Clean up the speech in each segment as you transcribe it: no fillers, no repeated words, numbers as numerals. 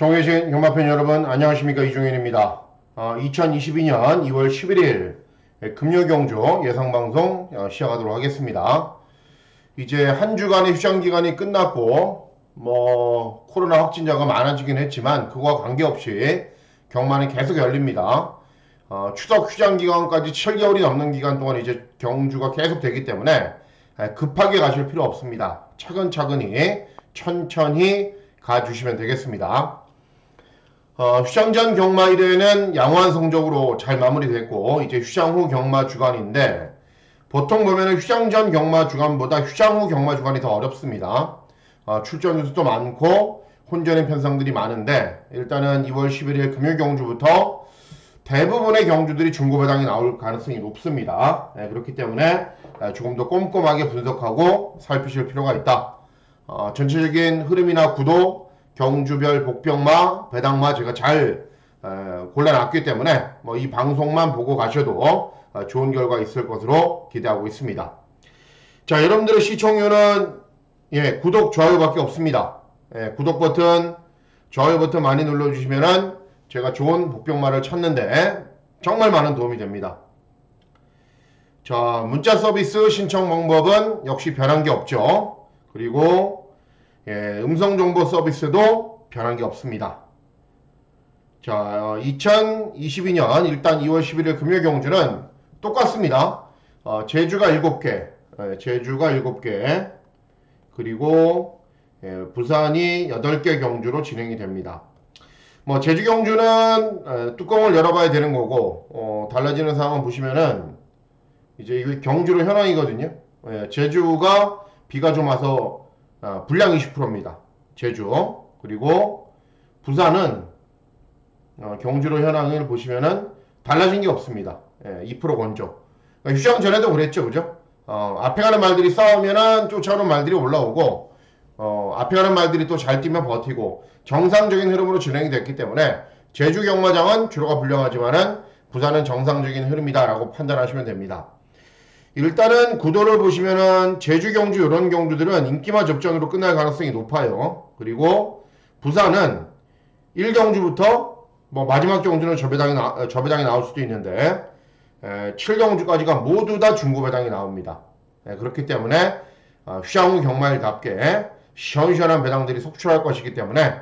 통계신 경마팬 여러분 안녕하십니까, 이종현입니다. 2022년 2월 11일 금요경주 예상방송 시작하도록 하겠습니다. 이제 한 주간의 휴장기간이 끝났고 코로나 확진자가 많아지긴 했지만 그거와 관계없이 경마는 계속 열립니다. 추석 휴장기간까지 7개월이 넘는 기간 동안 이제 경주가 계속 되기 때문에 급하게 가실 필요 없습니다. 차근차근히 천천히 가주시면 되겠습니다. 휴장 전 경마 1회는 양호한 성적으로 잘 마무리됐고 이제 휴장 후 경마 주간인데, 보통 보면은 휴장 전 경마 주간보다 휴장 후 경마 주간이 더 어렵습니다. 출전 뉴스도 많고 혼전의 편성들이 많은데, 일단은 2월 11일 금요 경주부터 대부분의 경주들이 중고배당이 나올 가능성이 높습니다. 그렇기 때문에 조금 더 꼼꼼하게 분석하고 살피실 필요가 있다. 전체적인 흐름이나 구도, 경주별 복병마, 배당마 제가 잘 골라놨기 때문에 이 방송만 보고 가셔도 좋은 결과 있을 것으로 기대하고 있습니다. 자, 여러분들의 시청률은 구독, 좋아요밖에 없습니다. 구독 버튼, 좋아요 버튼 많이 눌러주시면은 제가 좋은 복병마를 찾는데 정말 많은 도움이 됩니다. 자, 문자 서비스 신청 방법은 역시 변한 게 없죠. 그리고 음성정보 서비스도 변한 게 없습니다. 자, 2022년 일단 2월 11일 금요경주는 똑같습니다. 제주가 7개, 제주가 7개, 그리고 부산이 8개 경주로 진행이 됩니다. 제주 경주는 뚜껑을 열어봐야 되는 거고, 달라지는 상황 보시면은 이제 이게 경주로 현황이거든요. 제주가 비가 좀 와서 분량 20%입니다. 제주. 그리고 부산은 경주로 현황을 보시면은 달라진 게 없습니다. 2% 건조. 그러니까 휴장 전에도 그랬죠, 그죠? 앞에 가는 말들이 싸우면은 쫓아오는 말들이 올라오고, 앞에 가는 말들이 또 잘 뛰면 버티고, 정상적인 흐름으로 진행이 됐기 때문에 제주 경마장은 주로가 불량하지만은 부산은 정상적인 흐름이다라고 판단하시면 됩니다. 일단은 구도를 보시면은 제주 경주 이런 경주들은 인기마 접전으로 끝날 가능성이 높아요. 그리고 부산은 1경주부터 마지막 경주는 저배당이 나올 수도 있는데 7경주까지가 모두 다 중고배당이 나옵니다. 그렇기 때문에 휴장 후 경마일답게 시원시원한 배당들이 속출할 것이기 때문에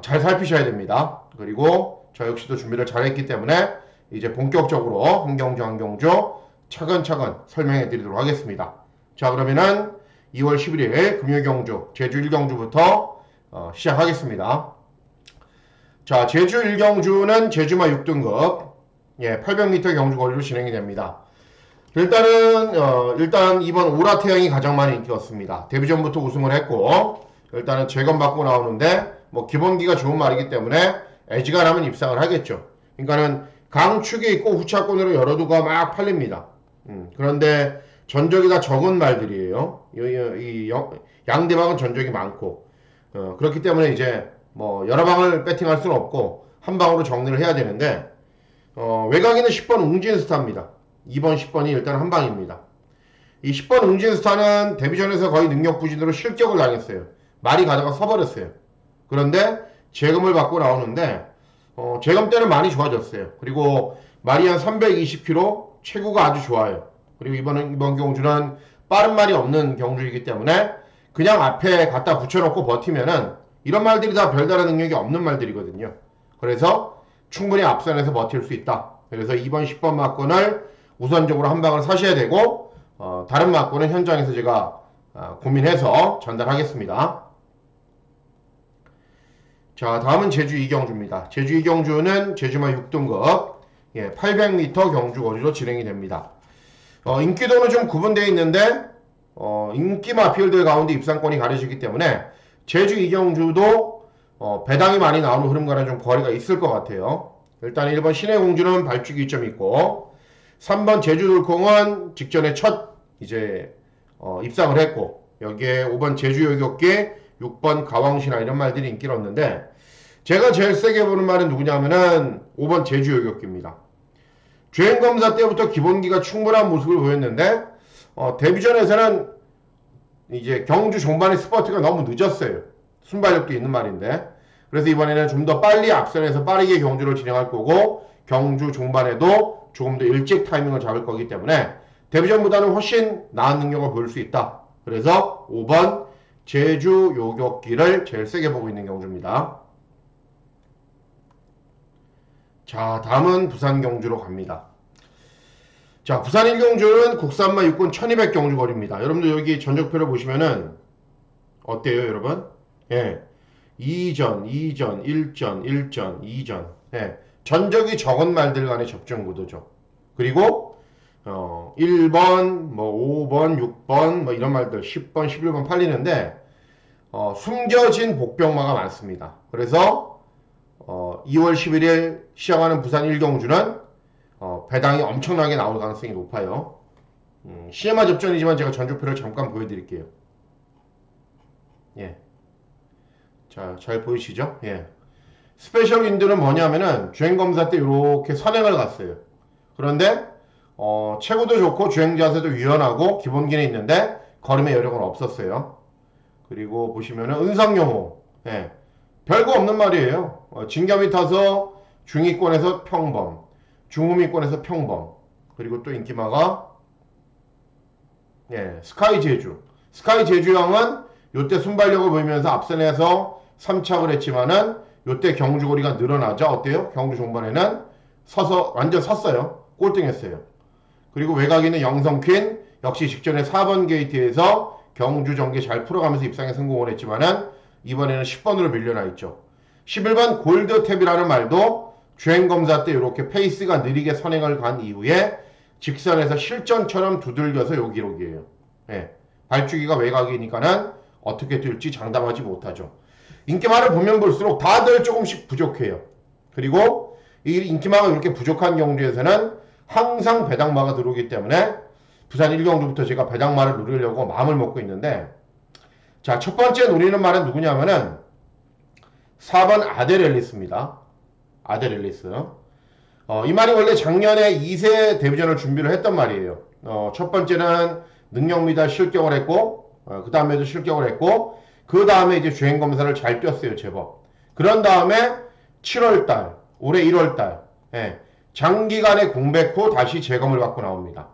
잘 살피셔야 됩니다. 그리고 저 역시도 준비를 잘했기 때문에 이제 본격적으로 한 경주 차근차근 설명해 드리도록 하겠습니다. 자, 그러면은 2월 11일 금요경주 제주 1경주부터 시작하겠습니다. 자, 제주 1경주는 제주마 6등급 800m 경주 거리로 진행이 됩니다. 일단 이번 오라태양이 가장 많이 인기였습니다. 데뷔전부터 우승을 했고, 일단은 재검받고 나오는데 기본기가 좋은 말이기 때문에 애지간하면 입상을 하겠죠. 그러니까는 강축이 있고 후차권으로 열어두고 막 팔립니다. 그런데 전적이 다 적은 말들이에요. 양대방은 전적이 많고, 그렇기 때문에 이제 여러 방을 배팅할 수는 없고 한 방으로 정리를 해야 되는데, 외곽에는 10번 웅진스타입니다. 2번 10번이 일단 한 방입니다. 이 10번 웅진스타는 데뷔전에서 거의 능력부진으로 실격을 당했어요. 말이 가다가 서버렸어요. 그런데 재검을 받고 나오는데 재검 때는 많이 좋아졌어요. 그리고 말이 한 320km, 체구가 아주 좋아요. 그리고 이번 경주는 빠른 말이 없는 경주이기 때문에 그냥 앞에 갖다 붙여놓고 버티면은 이런 말들이 다 별다른 능력이 없는 말들이거든요. 그래서 충분히 앞선에서 버틸 수 있다. 그래서 2번 10번 막권을 우선적으로 한 방을 사셔야 되고, 다른 막권은 현장에서 제가 고민해서 전달하겠습니다. 자, 다음은 제주 2경주입니다. 제주 2경주는 제주마 6등급 800m 경주 거리로 진행이 됩니다. 인기도는 좀 구분되어 있는데 인기마 필드 가운데 입상권이 가려지기 때문에 제주 2경주도 배당이 많이 나오는 흐름과는 좀 거리가 있을 것 같아요. 일단 1번 신해공주는 발주기 좀 있고, 3번 제주돌콩은 직전에 첫 입상을 했고, 여기에 5번 제주요격기, 6번 가왕신화 이런 말들이 인기를 얻는데, 제가 제일 세게 보는 말은 누구냐면은 5번 제주요격기입니다. 주행검사 때부터 기본기가 충분한 모습을 보였는데 데뷔전에서는 이제 경주 종반의 스퍼트가 너무 늦었어요. 순발력도 있는 말인데 그래서 이번에는 좀 더 빨리 앞선에서 빠르게 경주를 진행할 거고 경주 중반에도 조금 더 일찍 타이밍을 잡을 거기 때문에 데뷔전보다는 훨씬 나은 능력을 보일 수 있다. 그래서 5번 제주 요격기를 제일 세게 보고 있는 경주입니다. 자, 다음은 부산 경주로 갑니다. 자, 부산 1경주는 국산마 육군 1200 경주 거리입니다. 여러분들 여기 전적표를 보시면은 어때요, 여러분? 예. 2전, 2전, 1전, 1전, 2전. 예. 전적이 적은 말들 간의 접전 구도죠. 그리고 1번, 뭐 5번, 6번, 뭐 이런 말들 10번, 11번 팔리는데 숨겨진 복병마가 많습니다. 그래서 2월 11일 시작하는 부산 1경주는 배당이 엄청나게 나올 가능성이 높아요. 시네마 접전이지만 제가 전조표를 잠깐 보여드릴게요. 예. 자, 잘 보이시죠? 예. 스페셜 윈드는 뭐냐면은 주행검사 때 이렇게 선행을 갔어요. 그런데 체구도 좋고 주행 자세도 유연하고 기본기는 있는데 걸음의 여력은 없었어요. 그리고 보시면은 은상용호, 예. 별거 없는 말이에요. 진겸이 타서 중위권에서 평범, 중후미권에서 평범, 그리고 또 인기마가 예, 스카이 제주. 스카이 제주형은 요때 순발력을 보이면서 앞선에서 3착을 했지만은 요때 경주거리가 늘어나죠. 어때요? 경주 종반에는 서서 완전 섰어요. 꼴등했어요. 그리고 외곽에 영성퀸 역시 직전에 4번 게이트에서 경주 전개 잘 풀어가면서 입상에 성공을 했지만은 이번에는 10번으로 밀려나 있죠. 11번 골드탭이라는 말도 주행검사 때 이렇게 페이스가 느리게 선행을 간 이후에 직선에서 실전처럼 두들겨서 요 기록이에요. 예, 발주기가 외곽이니까는 어떻게 될지 장담하지 못하죠. 인기마를 보면 볼수록 다들 조금씩 부족해요. 그리고 이 인기마가 이렇게 부족한 경주에서는 항상 배당마가 들어오기 때문에 부산 1경주부터 제가 배당마를 누리려고 마음을 먹고 있는데 자, 첫 번째 노리는 말은 누구냐면은 4번 아데렐리스입니다. 아데렐리스. 이 말이 원래 작년에 2세 데뷔전을 준비를 했던 말이에요. 첫 번째는 능력미달 실격을 했고 그 다음에도 실격을 했고 그 다음에 이제 주행검사를 잘 뛰었어요. 제법. 그런 다음에 7월달 올해 1월달 예, 장기간의 공백 후 다시 재검을 받고 나옵니다.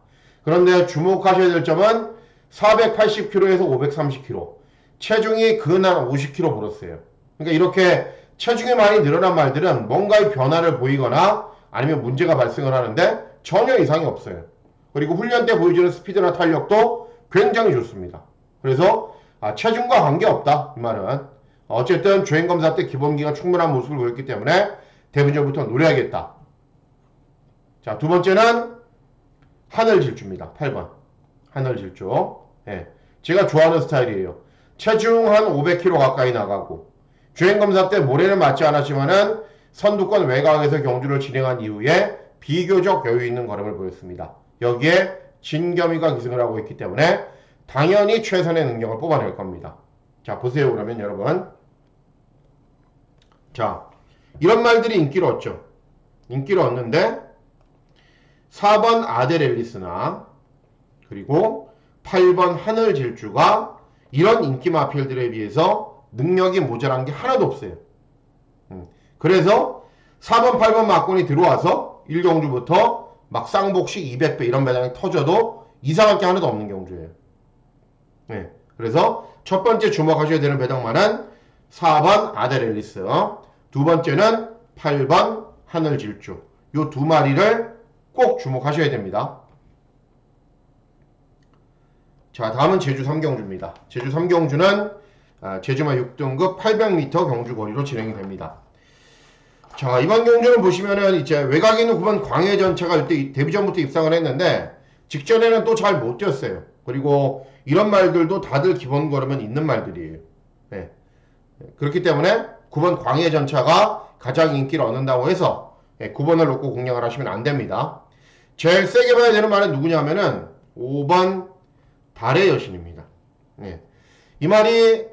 그런데 주목하셔야 될 점은 480kg에서 530kg 체중이 근한 50kg 불었어요. 그러니까 이렇게 체중이 많이 늘어난 말들은 뭔가의 변화를 보이거나 아니면 문제가 발생을 하는데 전혀 이상이 없어요. 그리고 훈련 때 보여주는 스피드나 탄력도 굉장히 좋습니다. 그래서 체중과 관계없다 이 말은. 어쨌든 주행검사 때 기본기가 충분한 모습을 보였기 때문에 데뷔전부터 노려야겠다. 자, 두 번째는 하늘질주입니다. 8번 하늘질주. 예, 제가 좋아하는 스타일이에요. 체중 한 500kg 가까이 나가고 주행검사 때 모래는 맞지 않았지만은 선두권 외곽에서 경주를 진행한 이후에 비교적 여유 있는 걸음을 보였습니다. 여기에 진겸이가 기승을 하고 있기 때문에 당연히 최선의 능력을 뽑아낼 겁니다. 자, 보세요. 그러면 여러분. 자, 이런 말들이 인기를 얻죠. 인기를 얻는데 4번 아데렐리스나 그리고 8번 하늘질주가 이런 인기 마필들에 비해서 능력이 모자란 게 하나도 없어요. 그래서 4번, 8번 막권이 들어와서 1경주부터 막 쌍복식 200배 이런 배당이 터져도 이상할 게 하나도 없는 경주예요. 네, 그래서 첫 번째 주목하셔야 되는 배당만은 4번 아데렐리스, 두 번째는 8번 하늘질주. 요 두 마리를 꼭 주목하셔야 됩니다. 자, 다음은 제주 3경주입니다. 제주 3경주는 제주마 6등급 800m 경주 거리로 진행이 됩니다. 자, 이번 경주는 보시면은 이제 외곽에 있는 9번 광해전차가 이때 데뷔전부터 입상을 했는데 직전에는 또 잘 못 뛰었어요. 그리고 이런 말들도 다들 기본 걸음은 있는 말들이에요. 네. 그렇기 때문에 9번 광해전차가 가장 인기를 얻는다고 해서 9번을 놓고 공략을 하시면 안 됩니다. 제일 세게 봐야 되는 말은 누구냐면은 5번 달의 여신입니다. 네. 이 말이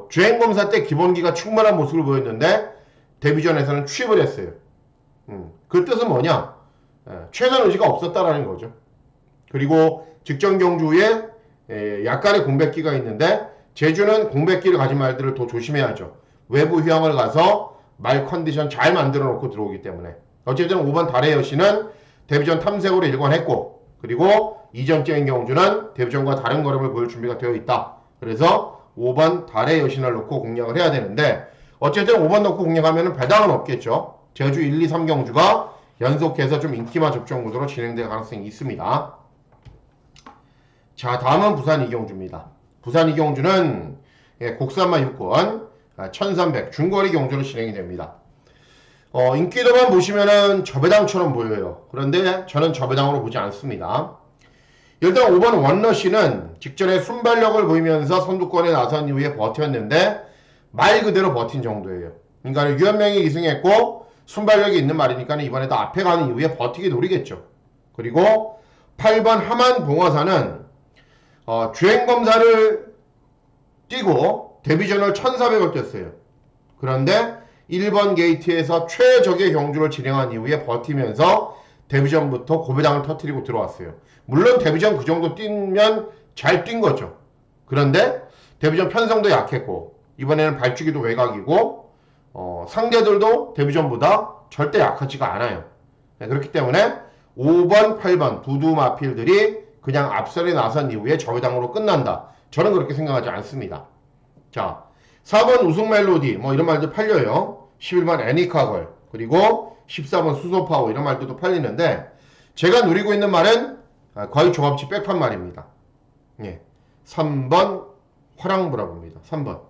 주행검사 때 기본기가 충분한 모습을 보였는데 데뷔전에서는 취입을 했어요. 그 뜻은 뭐냐? 최선 의지가 없었다라는 거죠. 그리고 직전 경주 후에 약간의 공백기가 있는데 제주는 공백기를 가진 말들을 더 조심해야죠. 외부 휴양을 가서 말 컨디션 잘 만들어 놓고 들어오기 때문에 어쨌든 5번 달의 여신은 데뷔전 탐색으로 일관했고 그리고 이전적인 경주는 데뷔전과 다른 걸음을 보일 준비가 되어 있다. 그래서 5번 달의 여신을 놓고 공략을 해야 되는데 어쨌든 5번 놓고 공략하면 배당은 없겠죠. 제주 1, 2, 3 경주가 연속해서 좀 인기마 접종 구도로 진행될 가능성이 있습니다. 자, 다음은 부산 이경주입니다. 부산 이경주는 곡산마 6권 1300 중거리 경주로 진행이 됩니다. 인기도만 보시면은 저배당처럼 보여요. 그런데 저는 저배당으로 보지 않습니다. 일단 5번 원러시는 직전에 순발력을 보이면서 선두권에 나선 이후에 버텼는데 말 그대로 버틴 정도예요. 그러니까 유현명이 기승했고 순발력이 있는 말이니까 이번에도 앞에 가는 이후에 버티기 노리겠죠. 그리고 8번 하만 봉화사는 주행검사를 뛰고 데뷔전을 1400을 뛰었어요. 그런데 1번 게이트에서 최적의 경주를 진행한 이후에 버티면서 데뷔전부터 고배당을 터뜨리고 들어왔어요. 물론 데뷔전 그 정도 뛰면 잘 뛴 거죠. 그런데 데뷔전 편성도 약했고 이번에는 발주기도 외곽이고 상대들도 데뷔전보다 절대 약하지가 않아요. 네, 그렇기 때문에 5번, 8번 두두 마필들이 그냥 앞선에 나선 이후에 저배당으로 끝난다. 저는 그렇게 생각하지 않습니다. 자, 4번 우승 멜로디 뭐 이런 말도 팔려요. 11번 애니카걸 그리고 14번 수소파워 이런 말들도 팔리는데 제가 누리고 있는 말은 거의 종합치 백판 말입니다. 예, 3번 화랑브라보입니다. 3번.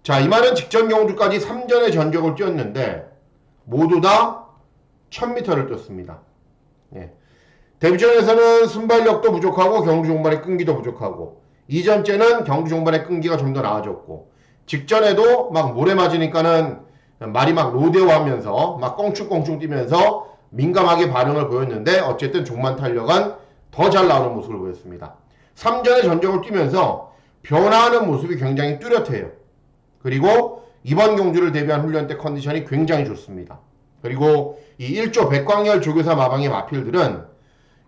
자, 이 말은 직전 경주까지 3전의 전적을 뛰었는데 모두 다 1000m를 뛰었습니다. 예. 데뷔전에서는 순발력도 부족하고 경주 종반의 끈기도 부족하고 이전째는 경주 종반의 끈기가 좀 더 나아졌고 직전에도 막 모래 맞으니까는 말이 막 로데오 하면서 막 껑충껑충 뛰면서 민감하게 반응을 보였는데 어쨌든 종반 탄력은 더 잘 나오는 모습을 보였습니다. 3전의 전적을 뛰면서 변화하는 모습이 굉장히 뚜렷해요. 그리고 이번 경주를 대비한 훈련 때 컨디션이 굉장히 좋습니다. 그리고 이 1조 백광열 조교사 마방의 마필들은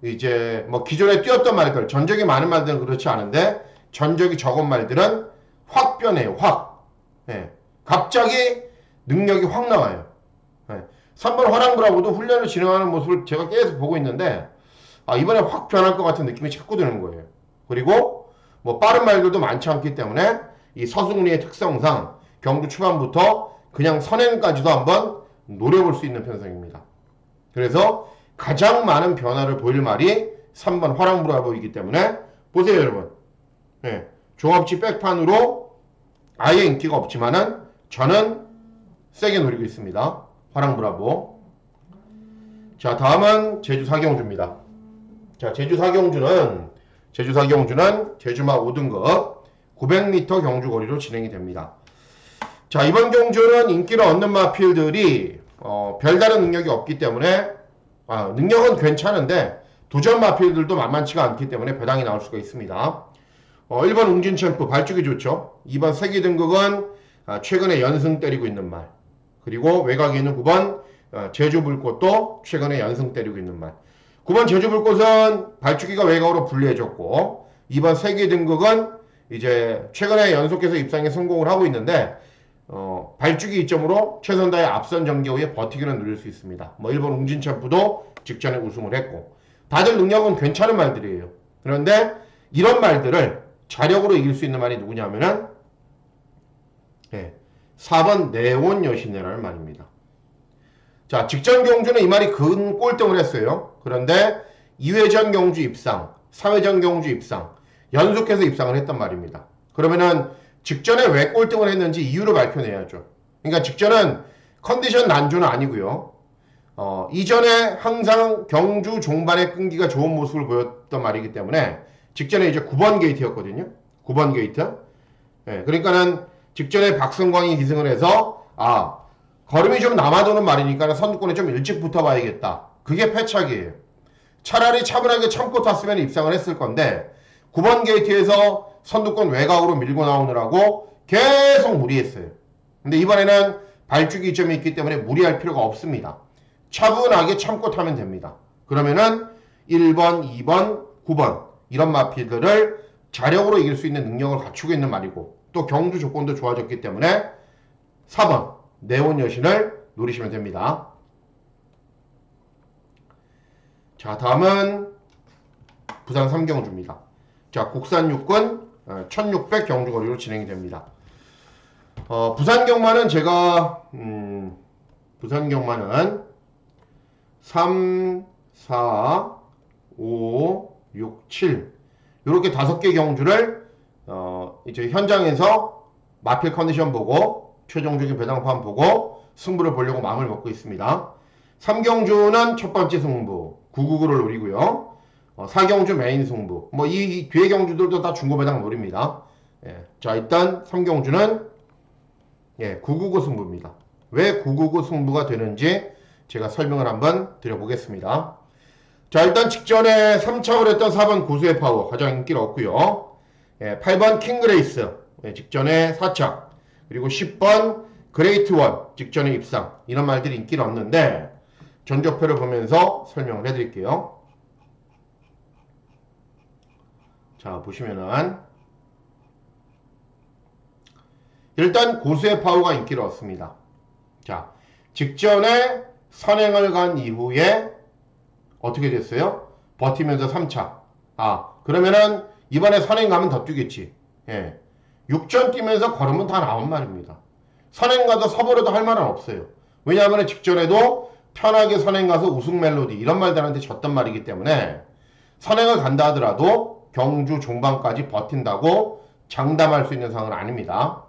이제 뭐 기존에 뛰었던 말들, 전적이 많은 말들은 그렇지 않은데 전적이 적은 말들은 확 변해요. 확. 예. 갑자기 능력이 확 나와요. 예. 3번 화랑브라보도 훈련을 진행하는 모습을 제가 계속 보고 있는데 이번에 확 변할 것 같은 느낌이 자꾸 드는 거예요. 그리고 뭐 빠른 말들도 많지 않기 때문에 이 서승리의 특성상 경주 초반부터 그냥 선행까지도 한번 노려볼 수 있는 편성입니다. 그래서 가장 많은 변화를 보일 말이 3번 화랑브라보이기 때문에 보세요 여러분. 예, 종합치 백판으로 아예 인기가 없지만은 저는 세게 노리고 있습니다. 화랑브라보. 자, 다음은 제주 사경주입니다. 자, 제주 사경주는 제주마 5등급 900m 경주 거리로 진행이 됩니다. 자, 이번 경주는 인기를 얻는 마필들이 별다른 능력이 없기 때문에 능력은 괜찮은데 도전 마필들도 만만치가 않기 때문에 배당이 나올 수가 있습니다. 1번 웅진 챔프 발주기 좋죠. 2번 세기 등극은 최근에 연승 때리고 있는 말. 그리고 외곽에 있는 9번 제주 불꽃도 최근에 연승 때리고 있는 말. 9번 제주 불꽃은 발주기가 외곽으로 불리해졌고 2번 세기 등극은 이제 최근에 연속해서 입상에 성공을 하고 있는데 발주기 이점으로 최선 다해 앞선 전개 후에 버티기는 누릴 수 있습니다. 뭐 1번 웅진 챔프도 직전에 우승을 했고 다들 능력은 괜찮은 말들이에요. 그런데 이런 말들을 자력으로 이길 수 있는 말이 누구냐면은 4번 네온 여신네라는 말입니다. 자, 직전 경주는 이 말이 근 꼴등을 했어요. 그런데 2회전 경주 입상, 3회전 경주 입상 연속해서 입상을 했단 말입니다. 그러면은 직전에 왜 꼴등을 했는지 이유를 밝혀내야죠. 그러니까 직전은 컨디션 난조는 아니고요. 이전에 항상 경주 종반의 끈기가 좋은 모습을 보였던 말이기 때문에 직전에 이제 9번 게이트였거든요. 9번 게이트. 예, 그러니까는 직전에 박성광이 기승을 해서 걸음이 좀 남아도는 말이니까 선두권에 좀 일찍 붙어봐야겠다. 그게 패착이에요. 차라리 차분하게 참고 탔으면 입상을 했을 건데 9번 게이트에서 선두권 외곽으로 밀고 나오느라고 계속 무리했어요. 근데 이번에는 발주기 이점이 있기 때문에 무리할 필요가 없습니다. 차분하게 참고 타면 됩니다. 그러면은 1번, 2번, 9번 이런 마필들을 자력으로 이길 수 있는 능력을 갖추고 있는 말이고 또 경주 조건도 좋아졌기 때문에 4번 네온 여신을 노리시면 됩니다. 자, 다음은 부산 3경주입니다. 자, 국산 육군 1600 경주 거리로 진행이 됩니다. 부산 경마는 제가 부산 경마는 3, 4, 5, 6, 7 이렇게 5개 경주를 이제 현장에서 마필 컨디션 보고 최종적인 배당판 보고 승부를 보려고 마음을 먹고 있습니다. 3경주는 첫 번째 승부 999를 노리고요. 4경주 메인 승부 뭐 이 뒤에 경주들도 다 중고 배당 노립니다. 예, 자, 일단 3경주는 999 승부입니다. 왜 999 승부가 되는지 제가 설명을 한번 드려보겠습니다. 자, 일단 직전에 3차를 했던 4번 고수의 파워 가장 인기를 얻고요. 8번 킹그레이스 직전에 4차 그리고 10번 그레이트 원 직전에 입상 이런 말들이 인기를 얻는데 전적표를 보면서 설명을 해드릴게요. 자, 보시면은 일단 고수의 파워가 인기를 얻습니다. 자, 직전에 선행을 간 이후에 어떻게 됐어요? 버티면서 3차. 그러면은 이번에 선행 가면 더 뛰겠지. 6전 뛰면서 걸으면 다 나온 말입니다. 선행 가도 서버려도 할 말은 없어요. 왜냐하면 직전에도 편하게 선행 가서 우승 멜로디 이런 말들한테 졌단 말이기 때문에 선행을 간다 하더라도 경주 종반까지 버틴다고 장담할 수 있는 상황은 아닙니다.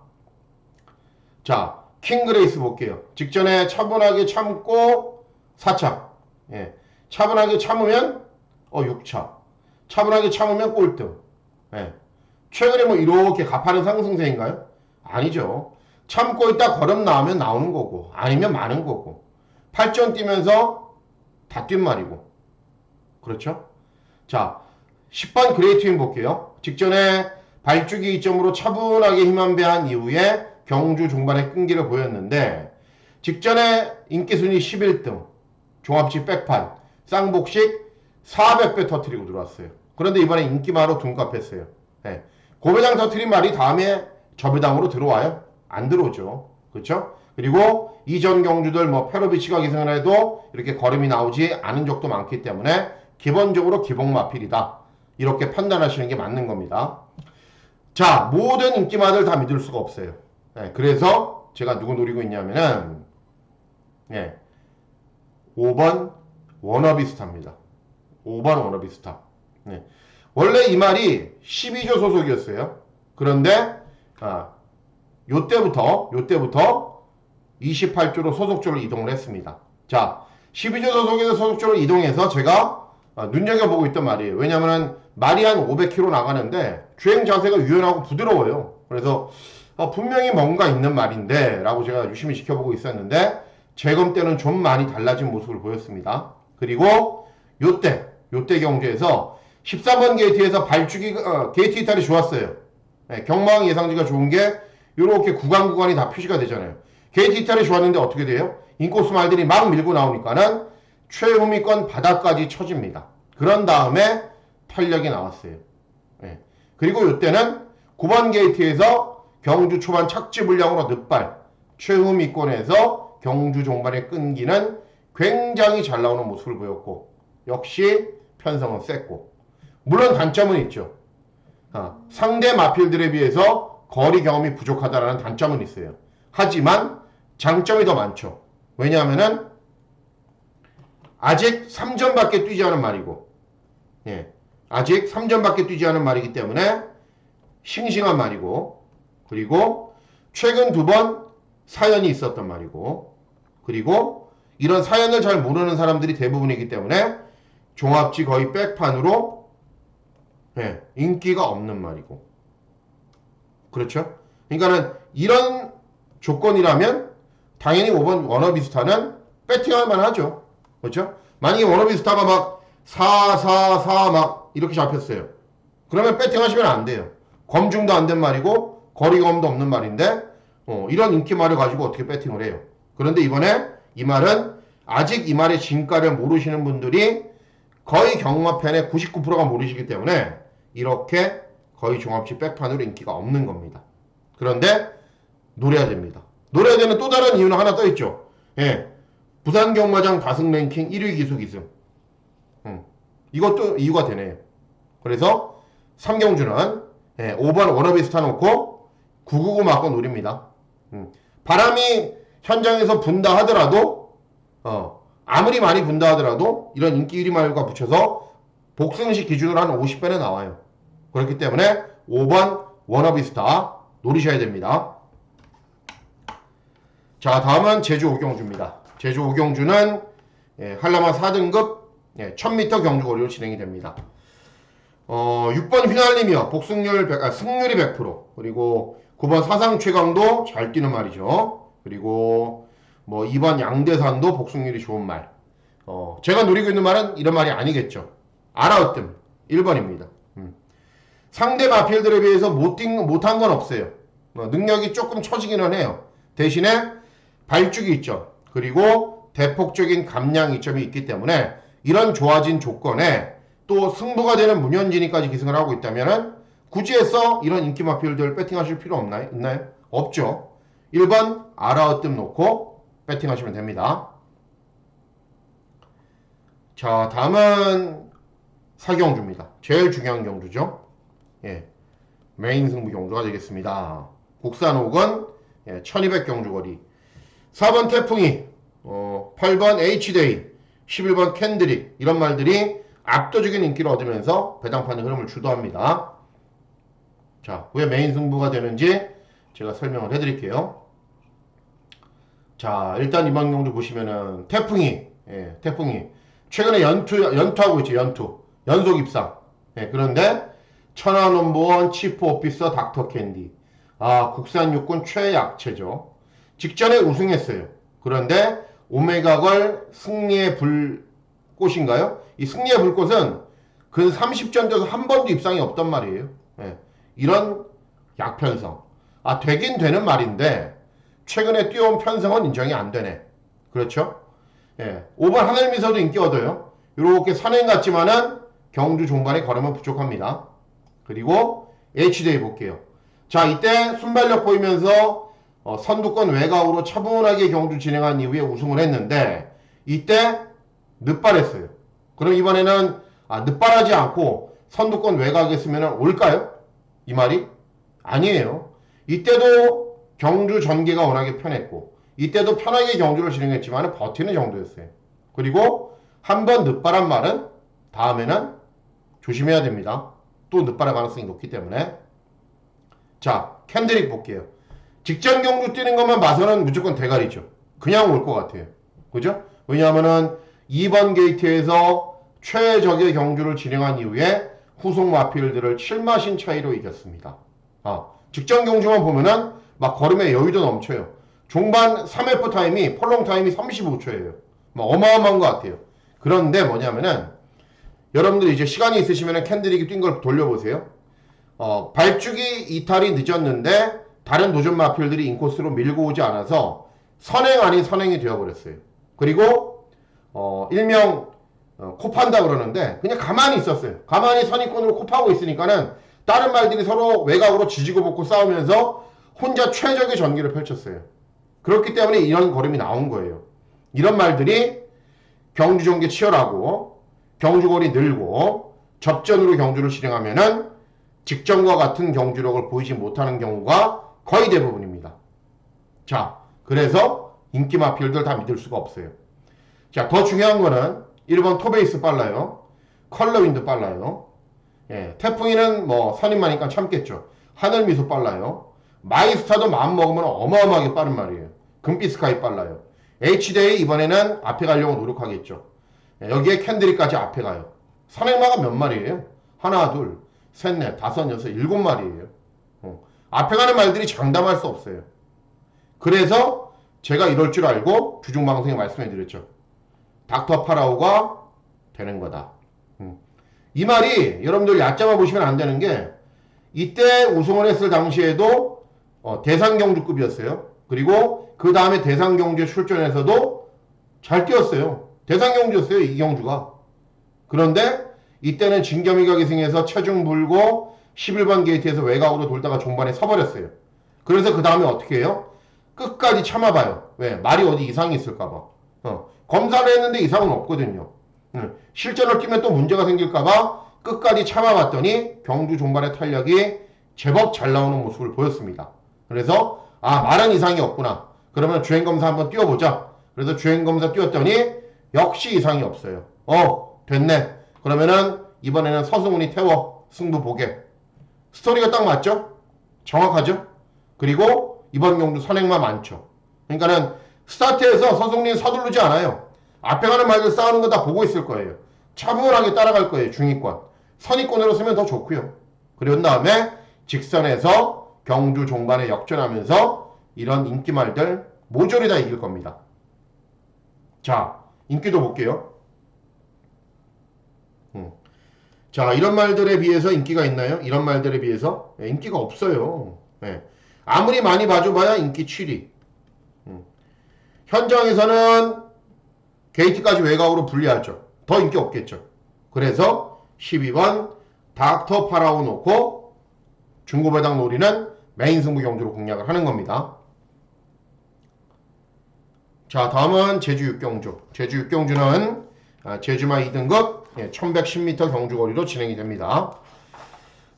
자, 킹그레이스 볼게요. 직전에 차분하게 참고 4차. 차분하게 참으면 6차. 차분하게 참으면 꼴등. 최근에 뭐 이렇게 가파른 상승세인가요? 아니죠. 참고 있다 걸음 나오면 나오는 거고 아니면 마는 거고 8전 뛰면서 다 뛴 말이고 그렇죠? 자, 10번 그레이트윈 볼게요. 직전에 발주기 이점으로 차분하게 힘안배한 이후에 경주 종반의 끈기를 보였는데 직전에 인기순위 11등 종합지 백판 쌍복식 400배 터트리고 들어왔어요. 그런데 이번에 인기마로 둔갑했어요. 고배당 터트린 말이 다음에 저배당으로 들어와요? 안 들어오죠. 그렇죠? 그리고 이전 경주들 뭐 페로비치가 기승을 해도 이렇게 걸음이 나오지 않은 적도 많기 때문에 기본적으로 기복마필이다. 이렇게 판단하시는 게 맞는 겁니다. 자, 모든 인기마들 다 믿을 수가 없어요. 그래서 제가 누구 노리고 있냐면은 5번 워너비스타입니다. 5번 워너비스타. 원래 이 말이 12조 소속이었어요. 그런데 요때부터 28조로 소속조를 이동을 했습니다. 자, 12조 소속에서 소속조를 이동해서 제가 눈여겨보고 있던 말이에요. 왜냐면은 말이 한 500km 나가는데 주행 자세가 유연하고 부드러워요. 그래서 분명히 뭔가 있는 말인데 라고 제가 유심히 지켜보고 있었는데 재검 때는 좀 많이 달라진 모습을 보였습니다. 그리고 요때 경주에서 13번 게이트에서 발주기 게이트 이탈이 좋았어요. 경마왕 예상지가 좋은 게 이렇게 구간이 다 표시가 되잖아요. 게이트 이탈이 좋았는데 어떻게 돼요? 인코스 말들이 막 밀고 나오니까는 최후미권 바닥까지 쳐집니다. 그런 다음에 탄력이 나왔어요. 그리고 이때는 9번 게이트에서 경주 초반 착지 불량으로 늑발 최후미권에서 경주 종반에 끈기는 굉장히 잘 나오는 모습을 보였고 역시 편성은 셌고 물론 단점은 있죠. 상대 마필들에 비해서 거리 경험이 부족하다는 단점은 있어요. 하지만 장점이 더 많죠. 왜냐하면은 아직 3전밖에 뛰지 않은 말이고 아직 3전밖에 뛰지 않은 말이기 때문에 싱싱한 말이고 그리고 최근 2번 사연이 있었던 말이고 그리고 이런 사연을 잘 모르는 사람들이 대부분이기 때문에 종합지 거의 백판으로 인기가 없는 말이고 그렇죠? 그러니까는 이런 조건이라면 당연히 5번 워너비스타는 배팅할 만하죠. 그렇죠? 만약에 워너비스타가 막 4, 4, 4 막 이렇게 잡혔어요. 그러면 배팅하시면 안 돼요. 검증도 안 된 말이고 거리검도 없는 말인데 이런 인기말을 가지고 어떻게 배팅을 해요. 그런데 이번에 이 말은 아직 이 말의 진가를 모르시는 분들이 거의 경마팬의 99%가 모르시기 때문에 이렇게 거의 종합지 백판으로 인기가 없는 겁니다. 그런데 노려야 됩니다. 노려야 되는 또 다른 이유는 하나 떠있죠. 예. 부산 경마장 다승 랭킹 1위 기수 기승. 이것도 이유가 되네요. 그래서 3경주는 5번 워너비스타 놓고 999 맞고 노립니다. 바람이 현장에서 분다 하더라도 아무리 많이 분다 하더라도 이런 인기 1위 말과 붙여서 복승식 기준으로 한 50배는 나와요. 그렇기 때문에 5번 워너비스타 노리셔야 됩니다. 자, 다음은 제주 5경주입니다. 제주 5경주는 한라마 4등급 1000m 경주거리로 진행이 됩니다. 6번 휘날리며 복승률 승률이 100%, 그리고 9번 사상 최강도 잘 뛰는 말이죠. 그리고 뭐 2번 양대산도 복승률이 좋은 말. 제가 노리고 있는 말은 이런 말이 아니겠죠. 아라으뜸 1번입니다. 상대 마필들에 비해서 못한 건 없어요. 능력이 조금 처지기는 해요. 대신에 발주기 이점, 그리고 대폭적인 감량 이점이 있기 때문에 이런 좋아진 조건에 또 승부가 되는 문현진이까지 기승을 하고 있다면 굳이 해서 이런 인기 마필들 배팅하실 필요 있나요? 없죠. 1번 아라으뜸 놓고 배팅하시면 됩니다. 자, 다음은 사경주입니다. 제일 중요한 경주죠. 메인 승부 경주가 되겠습니다. 국산 혹은 1200 경주거리. 4번 태풍이, 8번 H데이, 11번 캔드릭, 이런 말들이 압도적인 인기를 얻으면서 배당판의 흐름을 주도합니다. 자, 왜 메인 승부가 되는지 제가 설명을 해드릴게요. 자, 일단 이번 경주 보시면은 태풍이 최근에 연투하고 있죠. 연속 입상. 그런데 천안원보원 치프 오피서 닥터 캔디, 국산 육군 최약체죠. 직전에 우승했어요. 그런데 오메가걸 승리의 불꽃인가요? 이 승리의 불꽃은 근 30전 돼서 한 번도 입상이 없단 말이에요. 이런 약편성. 되긴 되는 말인데 최근에 뛰어온 편성은 인정이 안 되네. 그렇죠? 5번 하늘미소도 인기 얻어요. 이렇게 선행 같지만은 경주 종반에 걸으면 부족합니다. 그리고 H데이 볼게요. 자, 이때 순발력 보이면서 선두권 외곽으로 차분하게 경주 진행한 이후에 우승을 했는데 이때 늦발했어요. 그럼 이번에는 늦발하지 않고 선두권 외곽에 있으면 올까요? 이 말이? 아니에요. 이때도 경주 전개가 워낙에 편했고 이때도 편하게 경주를 진행했지만 버티는 정도였어요. 그리고 한번 늦발한 말은 다음에는 조심해야 됩니다. 또 늦발할 가능성이 높기 때문에. 자, 캔드릭 볼게요. 직전 경주 뛰는 것만 봐서는 무조건 대가리죠. 그냥 올 것 같아요. 그죠? 왜냐하면은 2번 게이트에서 최적의 경주를 진행한 이후에 후속 마필들을 7마신 차이로 이겼습니다. 직전 경주만 보면은 막 걸음에 여유도 넘쳐요. 종반 3F 타임이, 폴롱 타임이 35초예요. 막 어마어마한 것 같아요. 그런데 뭐냐면은 여러분들이 이제 시간이 있으시면은 캔드릭이 뛴 걸 돌려보세요. 발주기 이탈이 늦었는데 다른 도전 마필들이 인코스로 밀고 오지 않아서 선행 아닌 선행이 되어버렸어요. 그리고 일명 코판다 그러는데 그냥 가만히 있었어요. 가만히 선입권으로 코파고 있으니까는 다른 말들이 서로 외곽으로 지지고 볶고 싸우면서 혼자 최적의 전기를 펼쳤어요. 그렇기 때문에 이런 걸음이 나온 거예요. 이런 말들이 경주 전개 치열하고 경주거리 늘고 접전으로 경주를 진행하면은 직전과 같은 경주력을 보이지 못하는 경우가 거의 대부분입니다. 자, 그래서 인기 마필들 다 믿을 수가 없어요. 자, 더 중요한 거는 1번 토베이스 빨라요. 컬러윈드 빨라요. 태풍이는 뭐 선임마니까 참겠죠. 하늘미소 빨라요. 마이스타도 마음 먹으면 어마어마하게 빠른 말이에요. 금빛스카이 빨라요. H데이 이번에는 앞에 가려고 노력하겠죠. 여기에 캔드릭까지 앞에 가요. 선행마가 몇 마리예요? 하나, 둘, 셋, 넷, 다섯, 여섯, 7마리예요. 앞에 가는 말들이 장담할 수 없어요. 그래서 제가 이럴 줄 알고 주중방송에 말씀해드렸죠. 닥터 파라오가 되는 거다. 이 말이 여러분들 얕잡아 보시면 안 되는 게 이때 우승을 했을 당시에도 대상경주급이었어요. 그리고 그 다음에 대상경주에 출전해서도 잘 뛰었어요. 대상경주였어요. 이 경주가. 그런데 이때는 진겸이가 기승해서 체중 불고 11번 게이트에서 외곽으로 돌다가 종반에 서버렸어요. 그래서 그 다음에 어떻게 해요? 끝까지 참아봐요. 왜? 말이 어디 이상이 있을까봐. 검사를 했는데 이상은 없거든요. 실전을 뛰면 또 문제가 생길까봐 끝까지 참아봤더니 경주 종반의 탄력이 제법 잘 나오는 모습을 보였습니다. 그래서 말은 이상이 없구나. 그러면 주행검사 한번 뛰어보자. 그래서 주행검사 뛰었더니 역시 이상이 없어요. 됐네. 그러면은 이번에는 서승훈이 태워 승부 보게. 스토리가 딱 맞죠? 정확하죠? 그리고 이번 경주 선행만 많죠. 그러니까는 스타트에서 서승훈이 서두르지 않아요. 앞에 가는 말들 싸우는 거 다 보고 있을 거예요. 차분하게 따라갈 거예요. 중위권. 선위권으로 서면 더 좋고요. 그리고 다음에 직선에서 경주 종반에 역전하면서 이런 인기말들 모조리 다 이길 겁니다. 자, 인기도 볼게요. 자, 이런 말들에 비해서 인기가 있나요? 이런 말들에 비해서 인기가 없어요. 아무리 많이 봐줘봐야 인기 7위. 현장에서는 게이트까지 외곽으로 분리하죠. 더 인기 없겠죠. 그래서 12번 닥터 파라오 놓고 중고배당 노리는 메인 승부 경주로 공략을 하는 겁니다. 자, 다음은 제주 6경주. 제주 6경주는 제주마 2등급 1110m 경주거리로 진행이 됩니다.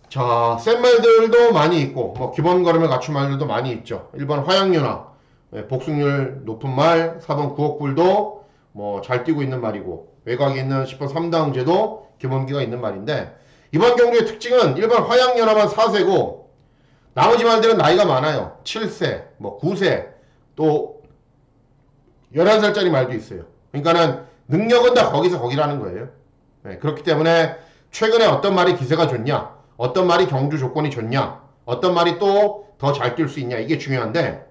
자, 센 말들도 많이 있고 뭐 기본 걸음을 갖춘 말들도 많이 있죠. 1번 화양연화 복승률 높은 말, 4번 구억불도 뭐 잘 뛰고 있는 말이고 외곽에 있는 10번 3다응제도 기본기가 있는 말인데 이번 경주의 특징은 1번 화양연화만 4세고 나머지 말들은 나이가 많아요. 7세, 뭐 9세, 또 11살짜리 말도 있어요. 그러니까는 능력은 다 거기서 거기라는 거예요. 그렇기 때문에 최근에 어떤 말이 기세가 좋냐, 어떤 말이 경주 조건이 좋냐, 어떤 말이 또 더 잘 뛸 수 있냐 이게 중요한데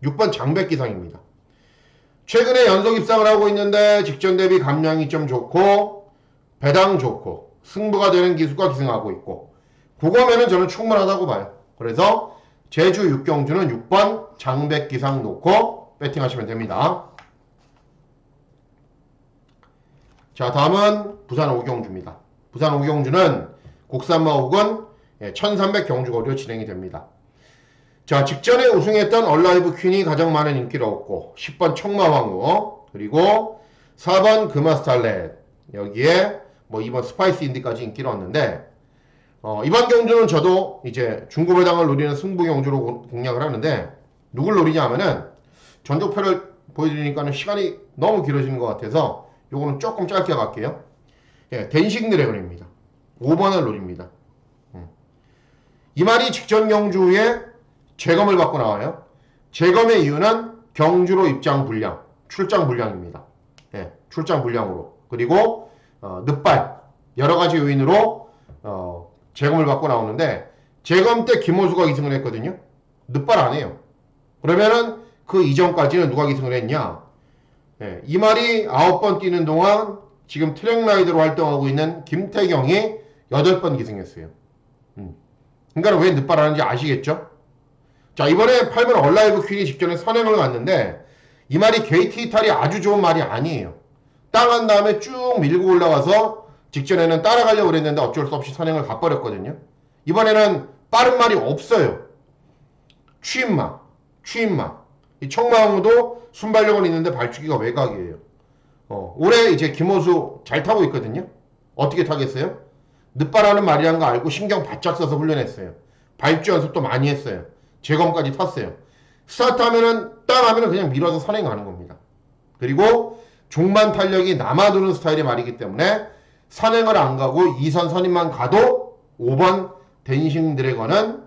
6번 장백기상입니다. 최근에 연속 입상을 하고 있는데 직전 대비 감량이 좀 좋고 배당 좋고 승부가 되는 기수가 기승하고 있고 그거면은 저는 충분하다고 봐요. 그래서 제주 6경주는 6번 장백기상 놓고 배팅하시면 됩니다. 자, 다음은 부산 5경주입니다. 부산 5경주는 국산마 5군 1300 경주거리로 진행이 됩니다. 자, 직전에 우승했던 얼라이브 퀸이 가장 많은 인기를 얻고 10번 청마왕후 그리고 4번 금화스탈렛 여기에 뭐 2번 스파이스 인디까지 인기를 얻는데 이번 경주는 저도 이제 중고배당을 노리는 승부 경주로 공략을 하는데 누굴 노리냐 하면은 전적표를 보여드리니까는 시간이 너무 길어지는 것 같아서 요거는 조금 짧게 갈게요. 댄싱 드래곤입니다. 5번을 노립니다. 이 말이 직전 경주에 재검을 받고 나와요. 재검의 이유는 경주로 입장 불량, 출장 불량입니다. 출장 불량으로. 그리고 늦발 여러 가지 요인으로 재검을 받고 나오는데 재검 때 김호수가 기승을 했거든요. 늦발 안 해요. 그러면은 그 이전까지는 누가 기승을 했냐? 이 말이 9번 뛰는 동안 지금 트랙라이더로 활동하고 있는 김태경이 8번 기승했어요. 그러니까 왜 늦발하는지 아시겠죠? 자, 이번에 8번 얼라이브 퀸이 직전에 선행을 갔는데 이 말이 게이트 이탈이 아주 좋은 말이 아니에요. 땅한 다음에 쭉 밀고 올라와서 직전에는 따라가려고 그랬는데 어쩔 수 없이 선행을 가버렸거든요. 이번에는 빠른 말이 없어요. 취임마. 이 청마항우도 순발력은 있는데 발주기가 외곽이에요. 올해 이제 김호수 잘 타고 있거든요. 어떻게 타겠어요? 늦발하는 말이란 거 알고 신경 바짝 써서 훈련했어요. 발주 연습도 많이 했어요. 재검까지 탔어요. 스타트하면은 땅 하면은 그냥 밀어서 선행하는 겁니다. 그리고 종반 탄력이 남아도는 스타일의 말이기 때문에 선행을 안 가고 2선 선임만 가도 5번 댄싱 드래곤은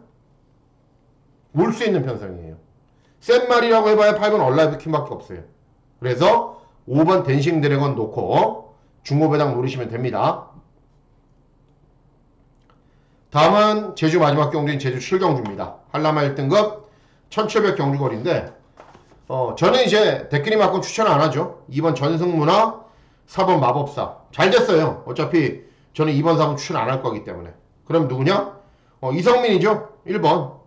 올 수 있는 편성이에요. 센 말이라고 해봐야 8번 얼라이브 퀸밖에 없어요. 그래서 5번 댄싱 드래곤 놓고 중고배당 노리시면 됩니다. 다음은 제주 마지막 경주인 제주 7경주입니다. 한라마 1등급 1700 경주거리인데 저는 이제 데크리만큼 추천 안 하죠. 2번 전승문화 4번 마법사 잘 됐어요. 어차피 저는 2번 4번 추천 안 할 거기 때문에. 그럼 누구냐? 이성민이죠. 1번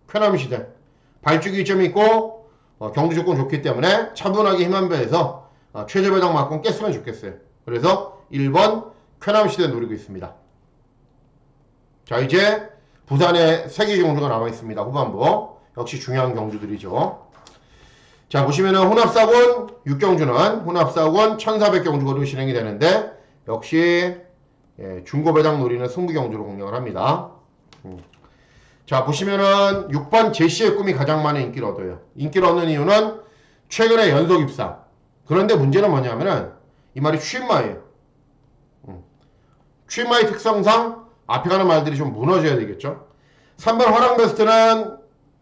쾌남시대 발주기 점이 있고 경주 조건 좋기 때문에 차분하게 힘 한 배에서 최저배당 만큼 깼으면 좋겠어요. 그래서 1번 쾌남시대 노리고 있습니다. 자, 이제 부산에 3개 경주가 남아있습니다. 후반부. 역시 중요한 경주들이죠. 자, 보시면은 혼합사군 6경주는 혼합사군 1400경주거로 진행이 되는데 역시 중고배당 노리는 승부경주로 공략을 합니다. 자, 보시면은 6번 제시의 꿈이 가장 많은 인기를 얻어요. 인기를 얻는 이유는 최근에 연속 입상. 그런데 문제는 뭐냐면은 이 말이 취입마예요. 취입마의 특성상 앞에 가는 말들이 좀 무너져야 되겠죠. 3번 화랑베스트는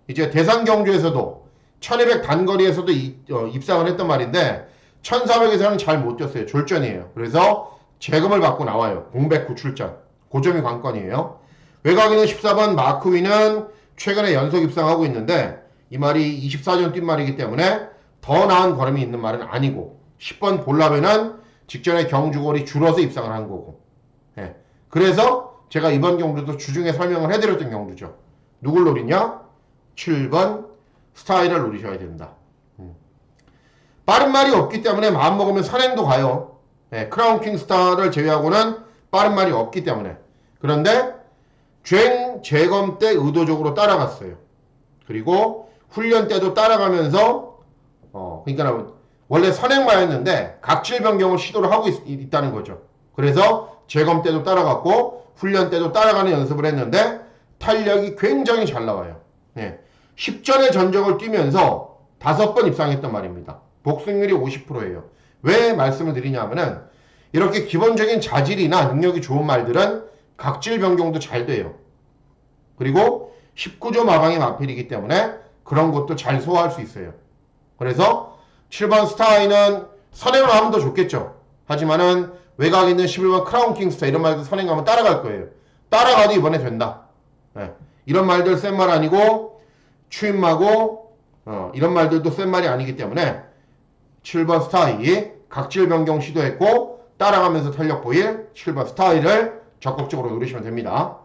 이제 대상 경주에서도 1200 단거리에서도 입상을 했던 말인데 1400에서는 잘 못 뛰었어요. 졸전이에요. 그래서 재검을 받고 나와요. 공백 구출전. 고점이 관건이에요. 외곽에는 14번 마크위는 최근에 연속 입상하고 있는데 이 말이 24전 뛴 말이기 때문에 더 나은 걸음이 있는 말은 아니고 10번 볼라베는 직전에 경주골이 줄어서 입상을 한 거고 그래서 제가 이번 경주도 주중에 설명을 해드렸던 경주죠. 누굴 노리냐? 7번 스타일을 노리셔야 된다. 빠른 말이 없기 때문에 마음먹으면 선행도 가요. 크라운킹 스타를 제외하고는 빠른 말이 없기 때문에. 그런데 쉥 재검 때 의도적으로 따라갔어요. 그리고 훈련 때도 따라가면서 그러니까 원래 선행마였는데 각질 변경을 시도를 하고 있다는 거죠. 그래서 재검 때도 따라갔고 훈련 때도 따라가는 연습을 했는데 탄력이 굉장히 잘 나와요. 10전의 전적을 뛰면서 5번 입상했단 말입니다. 복승률이 50%예요. 왜 말씀을 드리냐면은 이렇게 기본적인 자질이나 능력이 좋은 말들은 각질 변경도 잘 돼요. 그리고 19조 마방이 마필이기 때문에 그런 것도 잘 소화할 수 있어요. 그래서 7번 스타아이는 선행을 하면 더 좋겠죠. 하지만은 외곽에 있는 11번 크라운킹스타 이런 말들 선행하면 따라갈 거예요. 따라가도 이번에 된다. 이런 말들 센 말 아니고 추임마고 이런 말들도 센 말이 아니기 때문에 7번 스타이 각질 변경 시도했고 따라가면서 탄력 보일 7번 스타이를 적극적으로 노리시면 됩니다.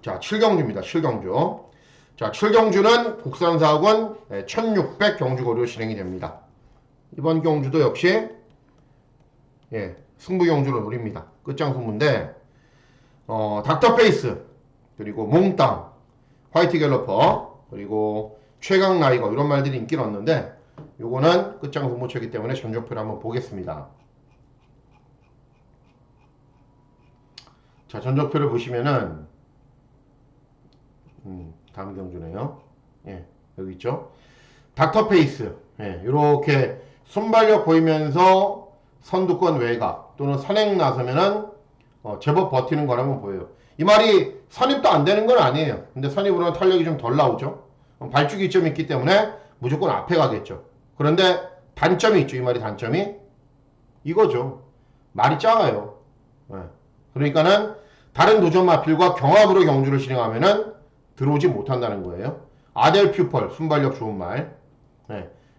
자, 7경주입니다. 7경주. 자, 7경주는 국산사학원 1600 경주거리로 진행이 됩니다. 이번 경주도 역시 승부 경주로 노립니다. 끝장 승부인데 닥터페이스 그리고 몽땅 화이트 갤러퍼 그리고 최강 라이거 이런 말들이 인기를 얻는데 요거는 끝장 승부처이기 때문에 전적표를 한번 보겠습니다. 자, 전적표를 보시면은 다음 경주네요. 여기 있죠. 닥터페이스 이렇게 순발력 보이면서 선두권 외곽 또는 선행 나서면은 제법 버티는 거라면 보여요. 이 말이 선입도 안 되는 건 아니에요. 근데 선입으로는 탄력이 좀 덜 나오죠. 발주기 점이 있기 때문에 무조건 앞에 가겠죠. 그런데 단점이 있죠. 이 말이 단점이 이거죠. 말이 작아요. 그러니까는 다른 도전 마필과 경합으로 경주를 진행하면은 들어오지 못한다는 거예요. 아델 퓨펄 순발력 좋은 말.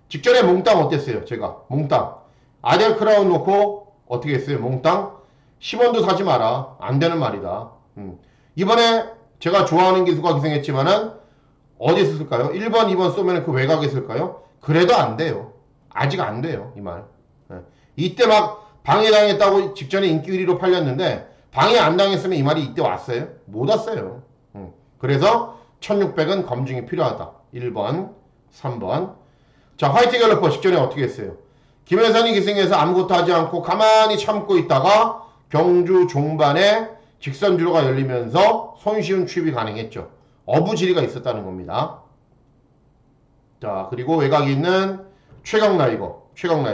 직전에 몽땅 어땠어요? 제가 몽땅 아델 크라운 놓고 어떻게 했어요? 몽땅 10원도 사지 마라. 안 되는 말이다. 이번에 제가 좋아하는 기수가 기생했지만은 어디서 쓸까요? 1번, 2번 쏘면 그 외곽에 쓸까요? 그래도 안 돼요. 아직 안 돼요. 이 말. 이때 막 방해당했다고 직전에 인기 1위로 팔렸는데 방해 안 당했으면 이 말이 이때 왔어요? 못 왔어요. 그래서 1600은 검증이 필요하다. 1번, 3번. 자, 화이트 갤러퍼 직전에 어떻게 했어요? 김혜선이 기승해서 아무것도 하지 않고 가만히 참고 있다가 경주 종반에 직선주로가 열리면서 손쉬운 취입이 가능했죠. 어부지리가 있었다는 겁니다. 자, 그리고 외곽에 있는 최강 라이거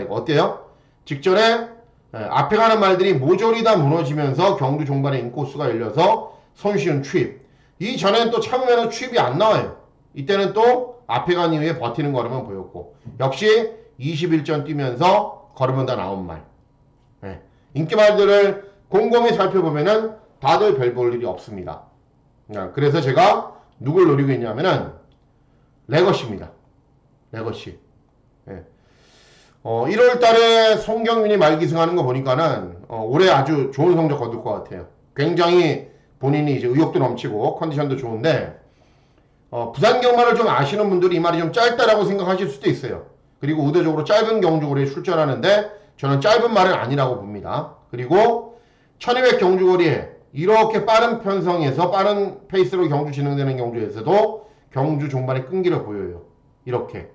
어때요? 직전에 앞에 가는 말들이 모조리 다 무너지면서 경주 종반에 인코스가 열려서 손쉬운 취입. 이전에는 또 참으면 취입이 안 나와요. 이때는 또 앞에 간 이후에 버티는 걸음은 보였고 역시 21전 뛰면서 걸으면 다 나온 말. 인기 말들을 곰곰이 살펴보면은 다들 별 볼 일이 없습니다. 그래서 제가 누굴 노리고 있냐면은 레거시입니다. 레거시. 1월 달에 송경민이 말기승하는 거 보니까는 올해 아주 좋은 성적 거둘 것 같아요. 굉장히 본인이 이제 의욕도 넘치고 컨디션도 좋은데 부산 경마를 좀 아시는 분들이 이 말이 좀 짧다라고 생각하실 수도 있어요. 그리고 의도적으로 짧은 경주거리에 출전하는데 저는 짧은 말은 아니라고 봅니다. 그리고 1200 경주거리에 이렇게 빠른 편성에서 빠른 페이스로 경주 진행되는 경주에서도 경주 종반에 끈기를 보여요. 이렇게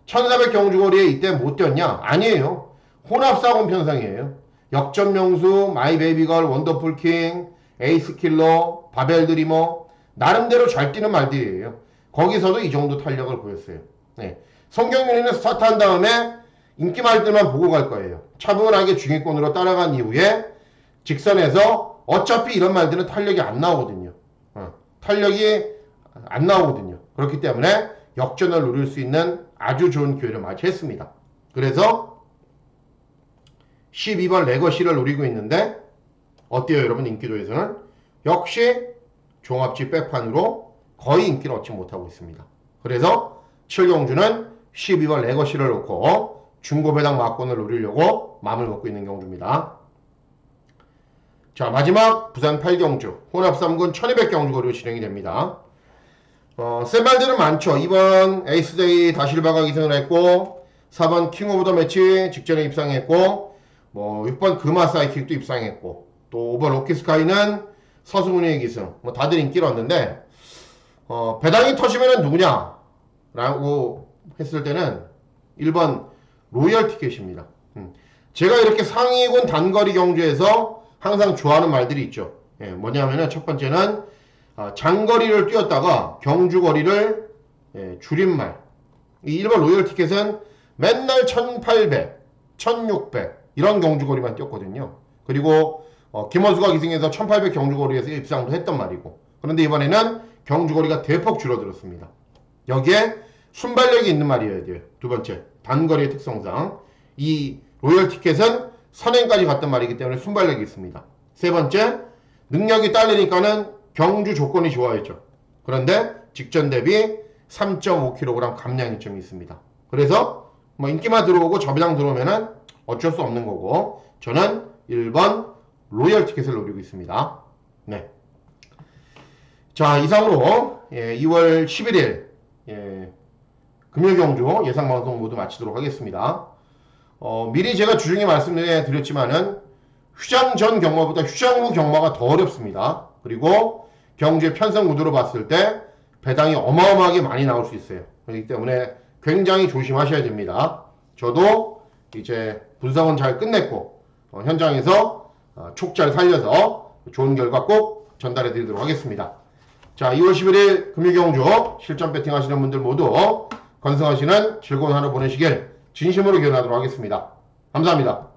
1400 경주거리에 이때 못 뛰었냐? 아니에요. 혼합사건 편성이에요. 역전명수, 마이베이비걸, 원더풀킹, 에이스킬러, 바벨드리머 나름대로 잘 뛰는 말들이에요. 거기서도 이 정도 탄력을 보였어요. 네. 성경윤이는 스타트한 다음에 인기 말들만 보고 갈 거예요. 차분하게 중위권으로 따라간 이후에 직선에서 어차피 이런 말들은 탄력이 안 나오거든요. 탄력이 안 나오거든요. 그렇기 때문에 역전을 노릴 수 있는 아주 좋은 기회를 맞이했습니다. 그래서 12번 레거시를 노리고 있는데 어때요 여러분? 인기도에서는 역시 종합지 백판으로 거의 인기를 얻지 못하고 있습니다. 그래서 7경주는 12번 레거시를 놓고 중고배당 막권을 노리려고 마음을 먹고 있는 경주입니다. 자, 마지막 부산 8경주 혼합 3군 1200 경주거리로 진행이 됩니다. 센 말들은 많죠. 2번 에이스데이 다실바가 기승을 했고 4번 킹 오브 더 매치 직전에 입상했고 6번 금화 사이킥도 입상했고 또 5번 로키스카이는 서승훈의 기승 다들 인기를 얻는데 배당이 터지면 누구냐 라고 했을 때는 1번 로열 티켓입니다. 제가 이렇게 상위군 단거리 경주에서 항상 좋아하는 말들이 있죠. 뭐냐면은 첫 번째는 장거리를 뛰었다가 경주거리를 줄임말. 이 1번 로열 티켓은 맨날 1800, 1600 이런 경주거리만 뛰었거든요. 그리고 김원수가 기승해서 1800 경주거리에서 입상도 했단 말이고, 그런데 이번에는 경주거리가 대폭 줄어들었습니다. 여기에 순발력이 있는 말이어야 돼요. 두 번째, 단거리의 특성상 이 로열 티켓은 선행까지 갔단 말이기 때문에 순발력이 있습니다. 세 번째, 능력이 딸리니까는 경주 조건이 좋아야죠. 그런데 직전 대비 3.5kg 감량이 좀 있습니다. 그래서 인기만 들어오고 저배당 들어오면은 어쩔 수 없는 거고, 저는 1번 로열 티켓을 노리고 있습니다. 네. 자, 이상으로 2월 11일 금요 경주 예상 방송 모두 마치도록 하겠습니다. 미리 제가 주중에 말씀드렸지만은 휴장 전 경마보다 휴장 후 경마가 더 어렵습니다. 그리고 경주의 편성 구도로 봤을 때 배당이 어마어마하게 많이 나올 수 있어요. 그렇기 때문에 굉장히 조심하셔야 됩니다. 저도 이제 분석은 잘 끝냈고 현장에서 촉잘 살려서 좋은 결과 꼭 전달해 드리도록 하겠습니다. 자, 2월 11일 금요경주 실전 배팅 하시는 분들 모두 건승하시는 즐거운 하루 보내시길 진심으로 기원하도록 하겠습니다. 감사합니다.